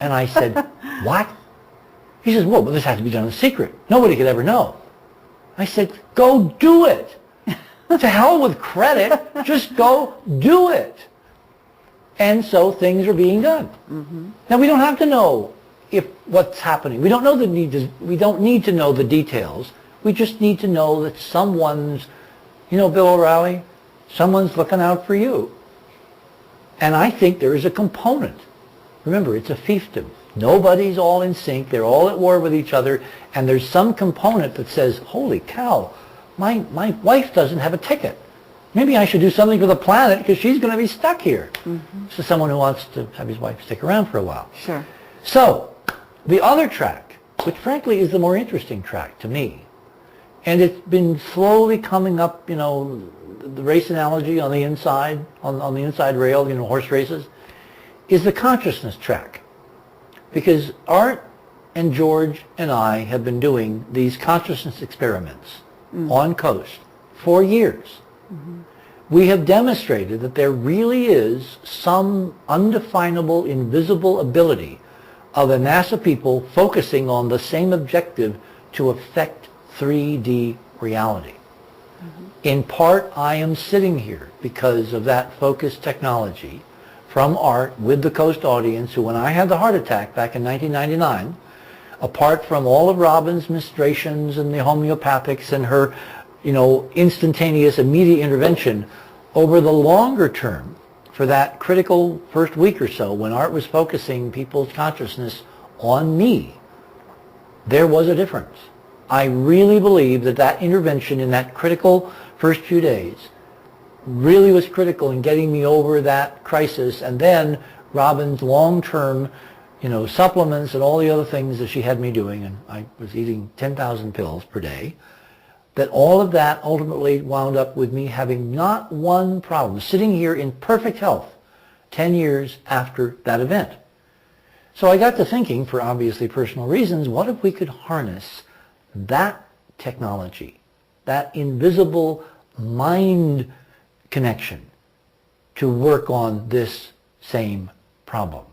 And I said, what? He says, well, but this has to be done in secret. Nobody could ever know. I said, go do it. To hell with credit. Just go do it. And so things are being done. Mm-hmm. Now, we don't have to know what's happening. We don't need to know the details. We just need to know that someone's, Bill O'Reilly, someone's looking out for you. And I think there is a component. Remember, it's a fiefdom. Nobody's all in sync. They're all at war with each other. And there's some component that says, holy cow, my wife doesn't have a ticket. Maybe I should do something for the planet because she's going to be stuck here. Mm-hmm. This is someone who wants to have his wife stick around for a while. Sure. So, the other track, which frankly is the more interesting track to me, and it's been slowly coming up, the race analogy on the inside, on the inside rail, horse races, is the consciousness track. Because Art and George and I have been doing these consciousness experiments on Coast for years. Mm-hmm. We have demonstrated that there really is some undefinable, invisible ability of a mass of people focusing on the same objective to affect 3D reality. Mm-hmm. In part, I am sitting here because of that focused technology from Art with the Coast audience, who, when I had the heart attack back in 1999, apart from all of Robin's ministrations and the homeopathics and her, instantaneous, immediate intervention, over the longer term, for that critical first week or so, when Art was focusing people's consciousness on me, there was a difference. I really believe that intervention in that critical first few days really was critical in getting me over that crisis, and then Robin's long-term, supplements and all the other things that she had me doing, and I was eating 10,000 pills per day, that all of that ultimately wound up with me having not one problem, sitting here in perfect health 10 years after that event. So I got to thinking, for obviously personal reasons, what if we could harness that technology, that invisible mind connection, to work on this same problem?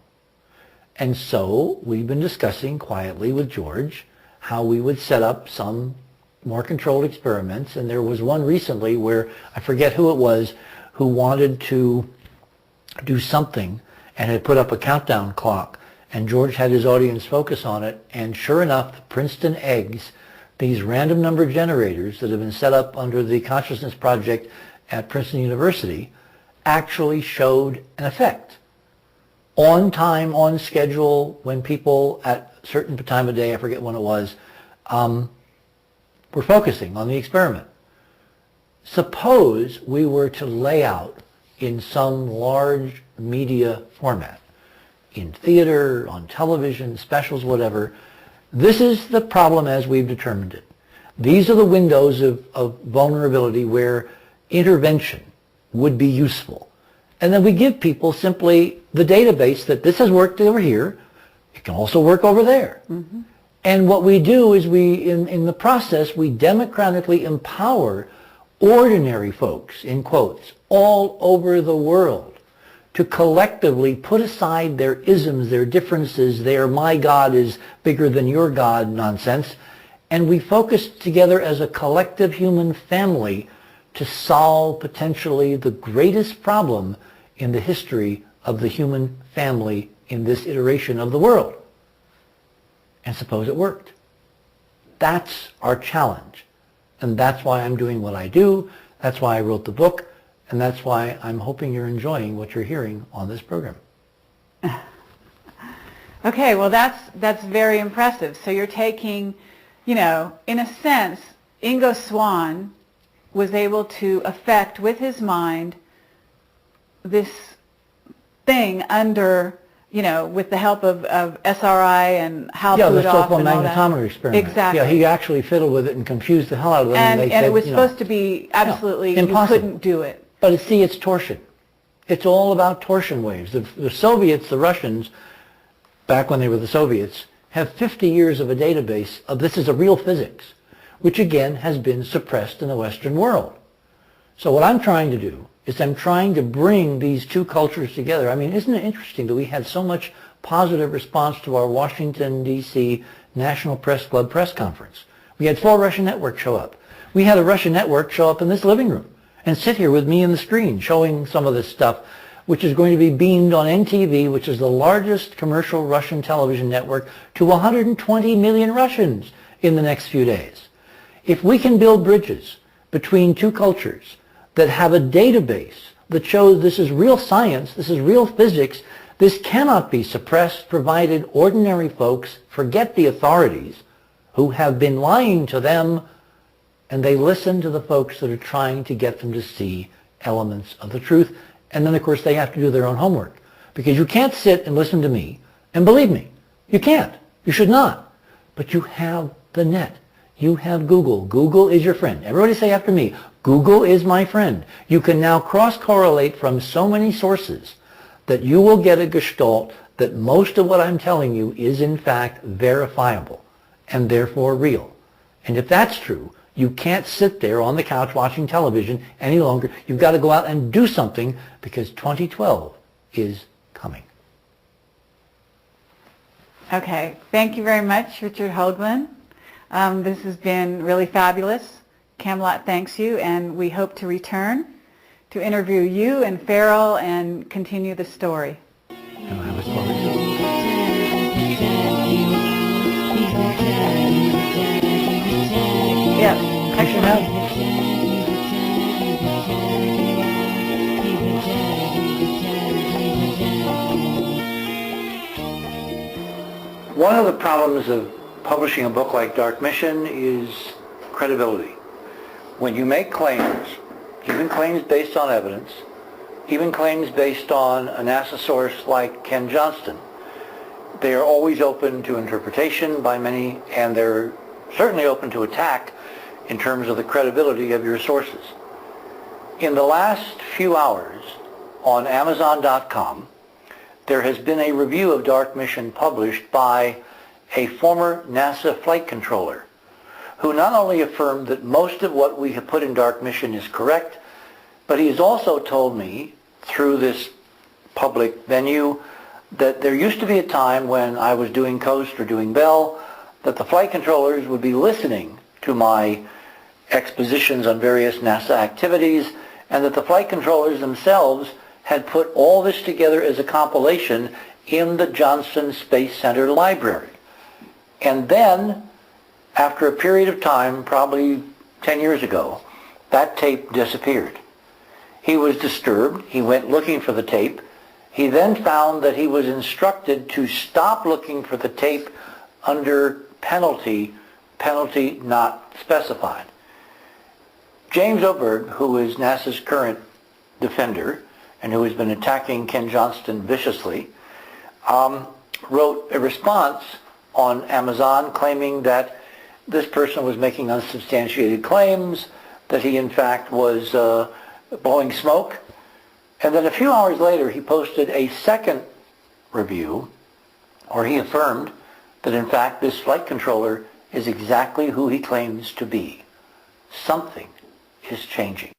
And so we've been discussing quietly with George how we would set up some more controlled experiments, and there was one recently where I forget who it was who wanted to do something and had put up a countdown clock, and George had his audience focus on it, and sure enough, the Princeton eggs, these random number generators that have been set up under the Consciousness Project at Princeton University, actually showed an effect. On time, on schedule, when people at a certain time of day, I forget when it was, were focusing on the experiment. Suppose we were to lay out in some large media format, in theater, on television, specials, whatever. This is the problem as we've determined it. These are the windows of vulnerability where intervention would be useful. And then we give people simply the database that this has worked over here. It can also work over there. Mm-hmm. And what we do is in the process, we democratically empower ordinary folks, in quotes, all over the world to collectively put aside their isms, their differences, their my God is bigger than your God nonsense, and we focus together as a collective human family to solve potentially the greatest problem in the history of the human family in this iteration of the world. And suppose it worked. That's our challenge. And that's why I'm doing what I do. That's why I wrote the book. And that's why I'm hoping you're enjoying what you're hearing on this program. Okay, well that's very impressive. So you're taking, in a sense, Ingo Swann was able to affect with his mind this thing under, with the help of SRI and Hal Puthoff. Yeah, the so-called magnetometer experiment. Exactly. Yeah, he actually fiddled with it and confused the hell out of them. And they said, it was supposed to be absolutely, you couldn't do it. But see, it's torsion. It's all about torsion waves. The Soviets, the Russians, back when they were the Soviets, have 50 years of a database of this is a real physics, which again has been suppressed in the Western world. So what I'm trying to do is I'm trying to bring these two cultures together. I mean, isn't it interesting that we had so much positive response to our Washington, D.C. National Press Club press conference. We had 4 Russian networks show up. We had a Russian network show up in this living room and sit here with me in the screen showing some of this stuff, which is going to be beamed on NTV, which is the largest commercial Russian television network, to 120 million Russians in the next few days. If we can build bridges between two cultures that have a database that shows this is real science, this is real physics, this cannot be suppressed, provided ordinary folks forget the authorities who have been lying to them, and they listen to the folks that are trying to get them to see elements of the truth. And then, of course, they have to do their own homework. Because you can't sit and listen to me and believe me. You can't. You should not. But you have the net. You have Google. Google is your friend. Everybody say after me, Google is my friend. You can now cross-correlate from so many sources that you will get a gestalt that most of what I'm telling you is in fact verifiable and therefore real. And if that's true, you can't sit there on the couch watching television any longer. You've got to go out and do something, because 2012 is coming. Okay. Thank you very much, Richard Hoagland. This has been really fabulous. Camelot thanks you, and we hope to return to interview you and Farrell and continue the story. And I have a story. Yeah, I should have. One of the problems of publishing a book like Dark Mission is credibility. When you make claims, even claims based on evidence, even claims based on a NASA source like Ken Johnston, they are always open to interpretation by many, and they're certainly open to attack in terms of the credibility of your sources. In the last few hours on Amazon.com, there has been a review of Dark Mission published by a former NASA flight controller who not only affirmed that most of what we have put in Dark Mission is correct, but he has also told me through this public venue that there used to be a time when I was doing Coast or doing Bell that the flight controllers would be listening to my expositions on various NASA activities, and that the flight controllers themselves had put all this together as a compilation in the Johnson Space Center library. And then, after a period of time, probably 10 years ago, that tape disappeared. He was disturbed. He went looking for the tape. He then found that he was instructed to stop looking for the tape under penalty not specified. James Oberg, who is NASA's current defender and who has been attacking Ken Johnston viciously, wrote a response on Amazon claiming that this person was making unsubstantiated claims, that he in fact was blowing smoke. And then a few hours later he posted a second review where he affirmed that in fact this flight controller is exactly who he claims to be. Something is changing.